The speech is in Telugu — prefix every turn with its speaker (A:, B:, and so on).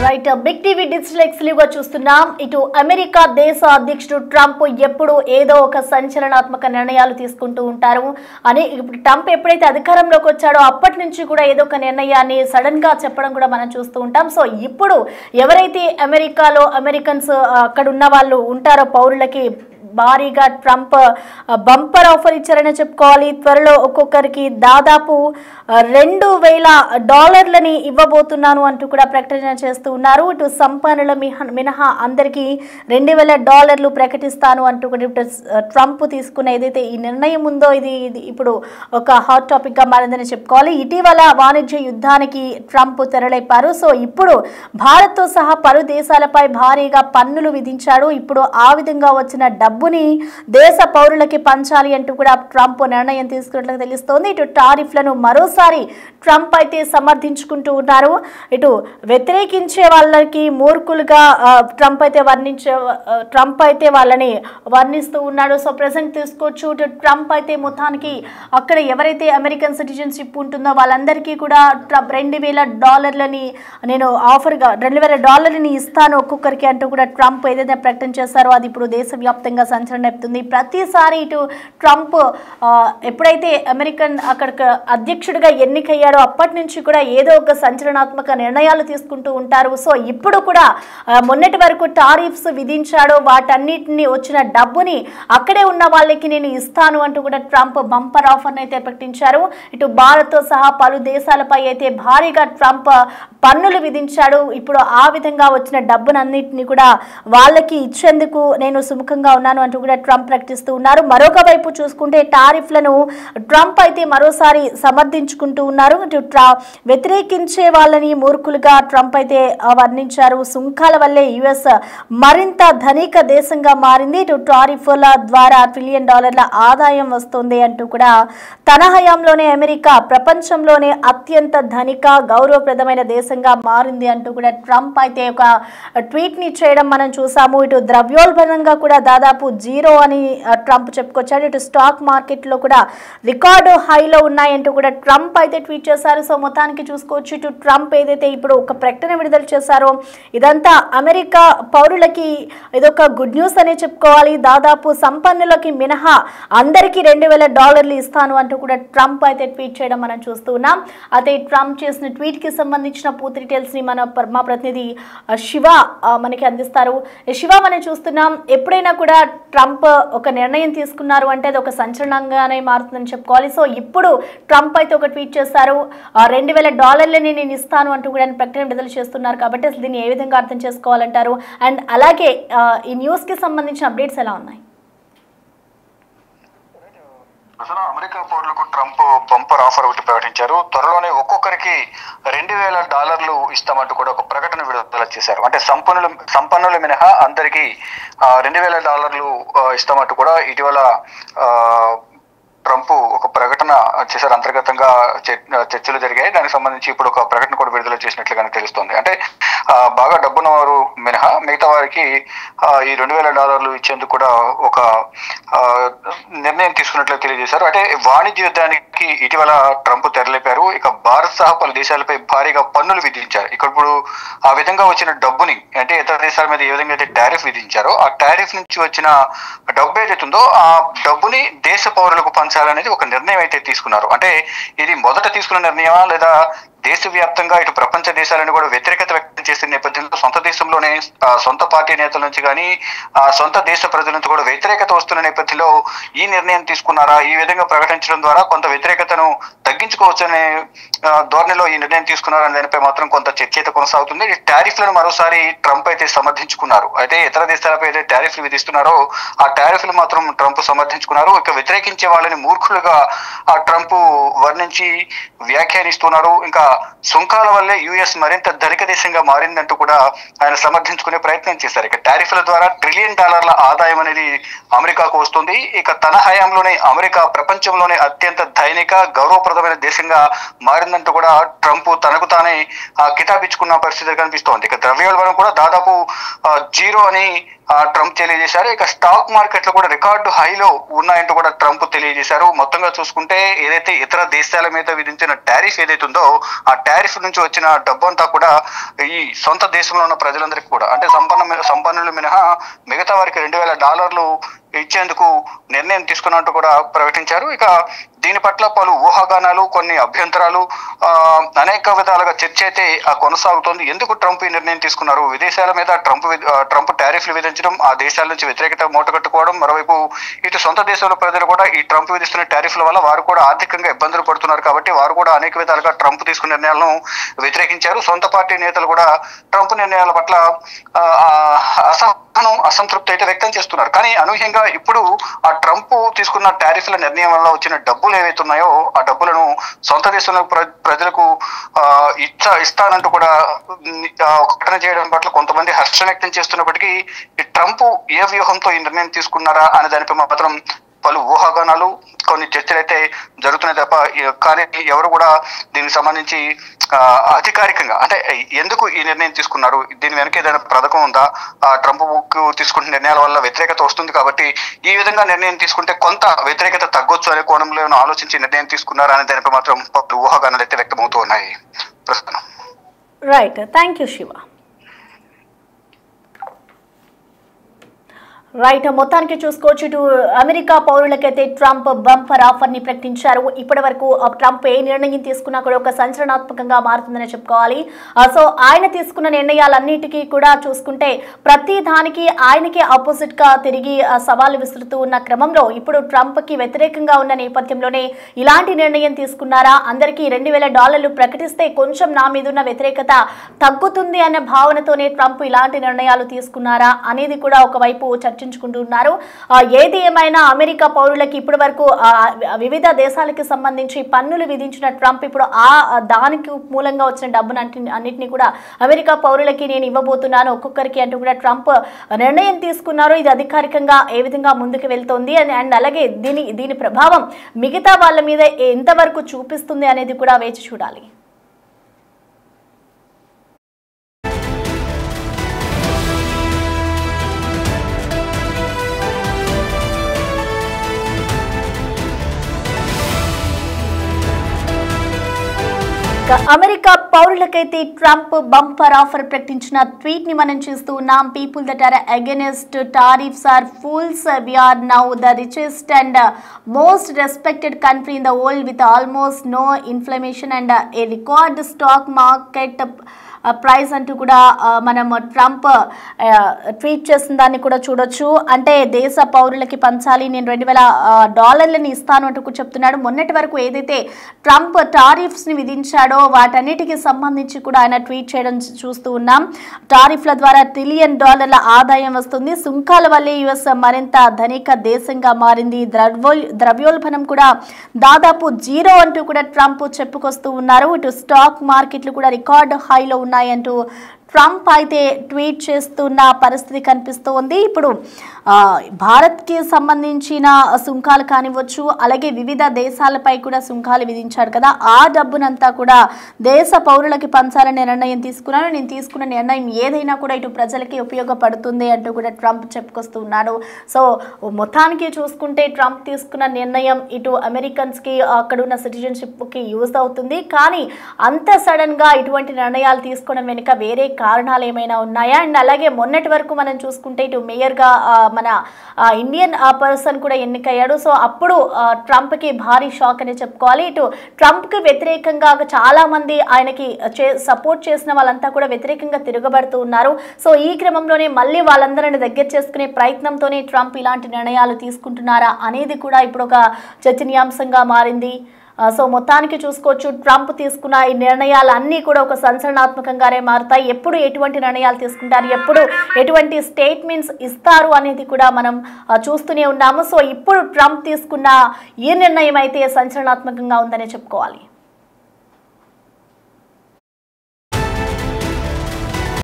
A: Right Big TV digital exclusive గా చూస్తున్నాం. ఇటు అమెరికా దేశ అధ్యక్షుడు ట్రంప్ ఎప్పుడు ఏదో ఒక సంచలనాత్మక నిర్ణయాలు తీసుకుంటూ ఉంటారు అని ఇప్పుడు ట్రంప్ ఎప్పుడైతే అధికారంలోకి వచ్చాడో అప్పటి నుంచి కూడా ఏదో ఒక నిర్ణయాన్ని సడన్ గా చెప్పడం కూడా మనం చూస్తూ ఉంటాం. సో ఇప్పుడు ఎవరైతే అమెరికాలో అమెరికన్స్ అక్కడ ఉన్న వాళ్ళు ఉంటారో పౌరులకి భారీగా ట్రంప్ బంపర్ ఆఫర్ ఇచ్చారని చెప్పుకోవాలి. త్వరలో ఒక్కొక్కరికి దాదాపు $2,000 ఇవ్వబోతున్నాను అంటూ కూడా ప్రకటన చేస్తూ ఉన్నారు. ఇటు సంపన్నుల మినహా అందరికీ $2,000 ప్రకటిస్తాను అంటూ కూడా ట్రంప్ తీసుకున్న ఏదైతే ఈ నిర్ణయం ఉందో ఇది ఇప్పుడు ఒక హాట్ టాపిక్ గా మారిందని చెప్పుకోవాలి. ఇటీవల వాణిజ్య యుద్ధానికి ట్రంప్ తెరలేపారు. సో ఇప్పుడు భారత్తో సహా పలు దేశాలపై భారీగా పన్నులు విధించాడు. ఇప్పుడు ఆ విధంగా వచ్చిన డబ్బుని దేశ పౌరులకి పంచాలి అంటూ కూడా ట్రంప్ నిర్ణయం తీసుకున్నట్లు తెలుస్తోంది. ఇటు టారిఫ్లను మరోసారి ట్రంప్ అయితే సమర్థించుకుంటూ ఉన్నారు. ఇటు వ్యతిరేకించే వాళ్ళకి మూర్ఖులుగా ట్రంప్ అయితే వాళ్ళని వర్ణిస్తూ ఉన్నాడు. సో ప్రెసెంట్ తీసుకోవచ్చు. ఇటు ట్రంప్ అయితే మొత్తానికి అక్కడ ఎవరైతే అమెరికన్ సిటిజన్షిప్ ఉంటుందో వాళ్ళందరికీ కూడా $2,000 నేను ఆఫర్గా $2,000 ఇస్తాను ఒక్కొక్కరికి అంటూ కూడా ట్రంప్ ఏదైతే ప్రకటన చేశారో అది ఇప్పుడు దేశవ్యాప్తంగా సంచలనం రేపుతుంది. ప్రతిసారి ఇటు ట్రంప్ ఎప్పుడైతే అమెరికన్ అక్కడికి అధ్యక్షుడిగా ఎన్నికయ్యాడో అప్పటి నుంచి కూడా ఏదో ఒక సంచలనాత్మక నిర్ణయాలు తీసుకుంటూ ఉంటారు. సో ఇప్పుడు కూడా మొన్నటి వరకు టారిఫ్స్ విధించాడో వాటన్నిటిని వచ్చిన డబ్బుని అక్కడే ఉన్న వాళ్ళకి నేను ఇస్తాను అంటూ కూడా ట్రంప్ బంపర్ ఆఫర్ని అయితే ప్రకటించారు. ఇటు భారత్తో సహా పలు దేశాలపై అయితే భారీగా ట్రంప్ పన్నులు విధించాడు. ఇప్పుడు ఆ విధంగా వచ్చిన డబ్బునన్నింటినీ కూడా వాళ్ళకి ఇచ్చేందుకు నేను సుముఖంగా ఉన్నాను అంటూ కూడా ట్రంప్ ప్రకటిస్తూ ఉన్నారు. మరొక వైపు చూసుకుంటే టారిఫ్లను ట్రంప్ అయితే మరోసారి సమర్థించుకుంటూ ఉన్నారు. వ్యతిరేకించే వాళ్ళని మూర్ఖులుగా ట్రంప్ అయితే వర్ణించారు. సుంకాల వల్లే యుఎస్ మరింత ధనిక దేశంగా మారింది. ఇటు టారిఫ్ల ద్వారా $1 ట్రిలియన్ ఆదాయం వస్తుంది అంటూ కూడా తన హయాంలోనే అమెరికా ప్రపంచంలోనే అత్యంత ధనిక గౌరవప్రదమైన దేశంగా మారింది అంటూ కూడా ట్రంప్ అయితే ఒక ట్వీట్ ని చేయడం మనం చూసాము. ఇటు ద్రవ్యోల్బణంగా కూడా దాదాపు జీరో అని ట్రంప్ చెప్పుకొచ్చాడు. ఇటు స్టాక్ మార్కెట్ లో కూడా రికార్డు హైలో ఉన్నాయంటూ కూడా ట్రంప్ అయితే ట్వీట్ చేశారు. సో మొత్తానికి చూసుకోవచ్చు. ఇటు ట్రంప్ ఏదైతే ఇప్పుడు ఒక ప్రకటన విడుదల చేశారో ఇదంతా అమెరికా పౌరులకి ఇదొక గుడ్ న్యూస్ అనే చెప్పుకోవాలి. దాదాపు సంపన్నులకి మినహా అందరికీ $2,000 ఇస్తాను అంటూ కూడా ట్రంప్ అయితే ట్వీట్ చేయడం మనం చూస్తూ ఉన్నాం. అయితే ట్రంప్ చేసిన ట్వీట్ కి సంబంధించిన పూర్తి డీటెయిల్స్ ని మా ప్రతినిధి శివ మనకి అందిస్తారు. శివ, మనం చూస్తున్నాం ఎప్పుడైనా కూడా ట్రంప్ ఒక నిర్ణయం తీసుకున్నారు అంటే అది ఒక సంచలనంగానే మారుతుందని చెప్పుకోవాలి. సో ఇప్పుడు ట్రంప్ అయితే ఒక ట్వీట్ చేశారు. $2,000 నేను ఇస్తాను అంటూ కూడా ప్రకటన విడుదల చేస్తున్నారు. కాబట్టి అసలు దీన్ని ఏ విధంగా అర్థం చేసుకోవాలంటారు? అండ్ అలాగే ఈ న్యూస్ కి సంబంధించిన అప్డేట్స్ ఎలా ఉన్నాయి?
B: అసలు అమెరికా పౌరులకు ట్రంప్ బంపర్ ఆఫర్ ఒకటి ప్రకటించారు. త్వరలోనే ఒక్కొక్కరికి $2,000 ఇస్తామంటూ కూడా ఒక ప్రకటన విడుదల చేశారు. అంటే సంపన్నులు మినహా అందరికీ $2,000 ఇస్తామంటూ కూడా ఇటీవల ట్రంప్ ఒక ప్రకటన చేశారు. అంతర్గతంగా చర్చలు జరిగాయి. దానికి సంబంధించి ఇప్పుడు ఒక ప్రకటన కూడా విడుదల చేసినట్లుగానే తెలుస్తోంది. అంటే బాగా డబ్బున్న వారు మినహా మిగతా వారికి ఈ $2,000 ఇచ్చేందుకు కూడా ఒక నిర్ణయం తీసుకున్నట్లు తెలియజేశారు. అంటే వాణిజ్య యుద్ధానికి ఇటీవల ట్రంప్ తెరలేపారు. ఇక భారత్ సహా పలు దేశాలపై భారీగా పన్నులు విధించారు. ఇప్పుడు ఆ విధంగా వచ్చిన డబ్బుని అంటే ఇతర దేశాల మీద ఏ విధంగా అయితే టారిఫ్ విధించారో ఆ టారిఫ్ నుంచి వచ్చిన డబ్బు ఏదైతే ఉందో ఆ డబ్బుని దేశ పౌరులకు పంచాలనేది ఒక నిర్ణయం అయితే తీసుకున్నారు. అంటే ఇది మొదట తీసుకున్న నిర్ణయమా లేదా దేశవ్యాప్తంగా ఇటు ప్రపంచ దేశాలను కూడా వ్యతిరేకత వ్యక్తం చేసిన నేపథ్యంలో సొంత దేశంలోనే సొంత పార్టీ నేతల నుంచి కానీ సొంత దేశ ప్రజల నుంచి కూడా వ్యతిరేకత వస్తున్న నేపథ్యంలో ఈ నిర్ణయం తీసుకున్నారా? ఈ విధంగా ప్రకటించడం ద్వారా కొంత వ్యతిరేకతను తగ్గించుకోవచ్చనే ధోరణిలో ఈ నిర్ణయం తీసుకున్నారని దానిపై మాత్రం కొంత చర్చ అయితే కొనసాగుతుంది. ఈ టారిఫ్లను మరోసారి ట్రంప్ అయితే సమర్థించుకున్నారు. అయితే ఇతర దేశాలపై అయితే టారిఫ్లు విధిస్తున్నారో ఆ టారిఫ్లు మాత్రం ట్రంప్ సమర్థించుకున్నారు. ఇక వ్యతిరేకించే వాళ్ళని మూర్ఖులుగా ఆ ట్రంప్ వర్ణించి వ్యాఖ్యానిస్తున్నారు. ఇంకా సుంకాల వల్లే యుఎస్ మరింత ధనిక దేశంగా మారిందంటూ కూడా ఆయన సమర్థించుకునే ప్రయత్నం చేశారు. ఇక టారిఫ్ల ద్వారా $1 ట్రిలియన్ ఆదాయం అనేది అమెరికాకు వస్తుంది. ఇక తన హయాంలోనే అమెరికా ప్రపంచంలోనే అత్యంత ధైనిక గౌరవప్రదమైన దేశంగా మారిందంటూ కూడా ట్రంప్ తనకు తానే కితాబిచ్చుకున్న పరిస్థితి కనిపిస్తోంది. ఇక ద్రవ్యోల్బణం కూడా దాదాపు జీరో అని ట్రంప్ తెలియజేశారు. ఇక స్టాక్ మార్కెట్లు కూడా రికార్డు హైలో ఉన్నాయంటూ కూడా ట్రంప్ తెలియజేశారు. మొత్తంగా చూసుకుంటే ఏదైతే ఇతర దేశాల మీద విధించిన టారిఫ్ ఏదైతే ఉందో ఆ టారిఫ్ నుంచి వచ్చిన డబ్బు అంతా కూడా ఈ సొంత దేశంలో ఉన్న ప్రజలందరికీ కూడా అంటే సంపన్నులు మినహా మిగతా వారికి $2,000 ఇచ్చేందుకు నిర్ణయం తీసుకున్నట్టు కూడా ప్రకటించారు. ఇక దీని పట్ల పలు ఊహాగానాలు, కొన్ని అభ్యంతరాలు, అనేక విధాలుగా చర్చ అయితే కొనసాగుతోంది. ఎందుకు ట్రంప్ ఈ నిర్ణయం తీసుకున్నారు? విదేశాల మీద ట్రంప్ టారిఫ్లు విధించడం, ఆ దేశాల నుంచి వ్యతిరేకత మూటగట్టుకోవడం, మరోవైపు ఇటు సొంత దేశంలో ప్రజలు కూడా ఈ ట్రంప్ విధిస్తున్న టారిఫ్ల వల్ల వారు కూడా ఆర్థికంగా ఇబ్బందులు పడుతున్నారు కాబట్టి వారు కూడా అనేక విధాలుగా ట్రంప్ తీసుకున్న నిర్ణయాలను వ్యతిరేకించారు. సొంత పార్టీ నేతలు కూడా ట్రంప్ నిర్ణయాల పట్ల అసంతృప్తి అయితే వ్యక్తం చేస్తున్నారు. కానీ అనూహ్యంగా ఇప్పుడు ఆ ట్రంప్ తీసుకున్న టారిఫ్ల నిర్ణయం వల్ల వచ్చిన డబ్బులు ఏవైతే ఉన్నాయో ఆ డబ్బులను సొంత దేశంలో ప్రజలకు ఇస్తానంటూ కూడా ప్రకటన చేయడం పట్ల కొంతమంది హర్షం వ్యక్తం చేస్తున్నప్పటికీ ఈ ట్రంప్ ఏ వ్యూహంతో ఈ నిర్ణయం తీసుకున్నారా అనే దానిపై మాత్రం పలు ఊహాగానాలు, కొన్ని చర్చలు అయితే జరుగుతున్నాయి తప్ప కానీ ఎవరు కూడా దీనికి సంబంధించి అధికారికంగా అంటే ఎందుకు ఈ నిర్ణయం తీసుకున్నారు, దీని వెనక ఏదైనా పథకం ఉందా, ట్రంప్ తీసుకుంటున్న నిర్ణయాల వల్ల వ్యతిరేకత వస్తుంది కాబట్టి ఈ విధంగా నిర్ణయం తీసుకుంటే కొంత వ్యతిరేకత తగ్గొచ్చు అనే కోణంలో ఆలోచించి నిర్ణయం తీసుకున్నారా అనే దానిపై మాత్రం పలు ఊహాగానాలు అయితే వ్యక్తమవుతూ ఉన్నాయి ప్రస్తుతం.
A: Right, thank you Shiva. Right, మొత్తానికి చూసుకోవచ్చు ఇటు అమెరికా పౌరులకైతే ట్రంప్ బంపర్ ఆఫర్ ని ప్రకటించారు. ఇప్పటి వరకు ట్రంప్ ఏ నిర్ణయం తీసుకున్నా కూడా ఒక సంచలనాత్మకంగా మారుతుందని చెప్పుకోవాలి. సో ఆయన తీసుకున్న నిర్ణయాలన్నిటికీ కూడా చూసుకుంటే ప్రతి దానికి ఆయనకి ఆపోజిట్ గా తిరిగి సవాలు విసురుతూ ఉన్న క్రమంలో ఇప్పుడు ట్రంప్ కి వ్యతిరేకంగా ఉన్న నేపథ్యంలోనే ఇలాంటి నిర్ణయం తీసుకున్నారా, అందరికీ $2,000 ప్రకటిస్తే కొంచెం నా మీద ఉన్న వ్యతిరేకత తగ్గుతుంది అన్న భావనతోనే ట్రంప్ ఇలాంటి నిర్ణయాలు తీసుకున్నారా అనేది కూడా ఒకవైపు చర్చించుకుంటున్నారు. ఏది ఏమైనా అమెరికా పౌరులకి ఇప్పటి వరకు వివిధ దేశాలకు సంబంధించి పన్నులు విధించిన ట్రంప్ ఇప్పుడు దానికి మూలంగా వచ్చిన డబ్బును అన్నింటినీ కూడా అమెరికా పౌరులకి నేను ఇవ్వబోతున్నాను ఒక్కొక్కరికి అంటూ కూడా ట్రంప్ నిర్ణయం తీసుకున్నారు. ఇది అధికారికంగా ఏ విధంగా ముందుకు వెళ్తోంది అండ్ అలాగే దీని ప్రభావం మిగతా వాళ్ళ మీద ఎంతవరకు చూపిస్తుంది అనేది కూడా వేచి చూడాలి. అమెరికా పౌరులకైతే ట్రంప్ బంపర్ ఆఫర్ ప్రకటించిన ట్వీట్ ని మనం చూస్తూ ఉన్నాం. People that are against tariffs are fools. We are now the richest and most respected country in the world with almost no inflammation and a record stock market price అంటూ కూడా మనం ట్రంప్ ట్వీట్ చేసిన దాన్ని కూడా చూడొచ్చు. అంటే దేశ పౌరులకి పంచాలి, నేను $2,000 ఇస్తాను అంటూ చెప్తున్నాడు. మొన్నటి వరకు ఏదైతే ట్రంప్ టారిఫ్స్ని విధించాడో వాటన్నిటికీ సంబంధించి కూడా ఆయన ట్వీట్ చేయడం చూస్తూ ఉన్నాం. టారిఫ్ల ద్వారా $1 ట్రిలియన్ ఆదాయం వస్తుంది. సుంకాల వల్లే యుఎస్ మరింత ధనిక దేశంగా మారింది. ద్రవ్యోల్బణం కూడా దాదాపు 0 అంటూ కూడా ట్రంప్ చెప్పుకొస్తూ ఉన్నారు. ఇటు స్టాక్ మార్కెట్లు కూడా రికార్డు హైలో ఉన్నాయంటూ ట్రంప్ అయితే ట్వీట్ చేస్తున్న పరిస్థితి కనిపిస్తోంది. ఇప్పుడు భారత్కి సంబంధించిన సుంకాలు కానివ్వచ్చు, అలాగే వివిధ దేశాలపై కూడా సుంకాలు విధించాడు కదా, ఆ డబ్బునంతా కూడా దేశ పౌరులకి పంచాలనే నిర్ణయం తీసుకున్నాను. నేను తీసుకున్న నిర్ణయం ఏదైనా కూడా ఇటు ప్రజలకి ఉపయోగపడుతుంది అంటూ కూడా ట్రంప్ చెప్పుకొస్తున్నాడు. సో మొత్తానికి చూసుకుంటే ట్రంప్ తీసుకున్న నిర్ణయం ఇటు అమెరికన్స్కి అక్కడున్న సిటిజన్షిప్కి యూజ్ అవుతుంది. కానీ అంత సడన్గా ఇటువంటి నిర్ణయాలు తీసుకోవడం వెనుక వేరే కారణాలు ఏమైనా ఉన్నాయా? అండ్ అలాగే మొన్నటి వరకు మనం చూసుకుంటే ఇటు మేయర్గా మన ఇండియన్ పర్సన్ కూడా ఎన్నికయ్యాడు. సో అప్పుడు ట్రంప్కి భారీ షాక్ అని చెప్పుకోవాలి. ఇటు ట్రంప్కి వ్యతిరేకంగా చాలా మంది ఆయనకి సపోర్ట్ చేసిన వాళ్ళంతా కూడా వ్యతిరేకంగా తిరగబడుతూ ఉన్నారు. సో ఈ క్రమంలోనే మళ్ళీ వాళ్ళందరిని దగ్గర చేసుకునే ప్రయత్నంతోనే ట్రంప్ ఇలాంటి నిర్ణయాలు తీసుకుంటున్నారా అనేది కూడా ఇప్పుడు ఒక చర్చనీయాంశంగా మారింది. సో మొత్తానికి చూసుకోవచ్చు ట్రంప్ తీసుకున్న ఈ నిర్ణయాలన్నీ కూడా ఒక సంచలనాత్మకంగానే మారుతాయి. ఎప్పుడు ఎటువంటి నిర్ణయాలు తీసుకుంటారు, ఎప్పుడు ఎటువంటి స్టేట్మెంట్స్ ఇస్తారు అనేది కూడా మనం చూస్తూనే ఉన్నాము. సో ఇప్పుడు ట్రంప్ తీసుకున్న ఈ నిర్ణయం అయితే సంచలనాత్మకంగా ఉందనే చెప్పుకోవాలి.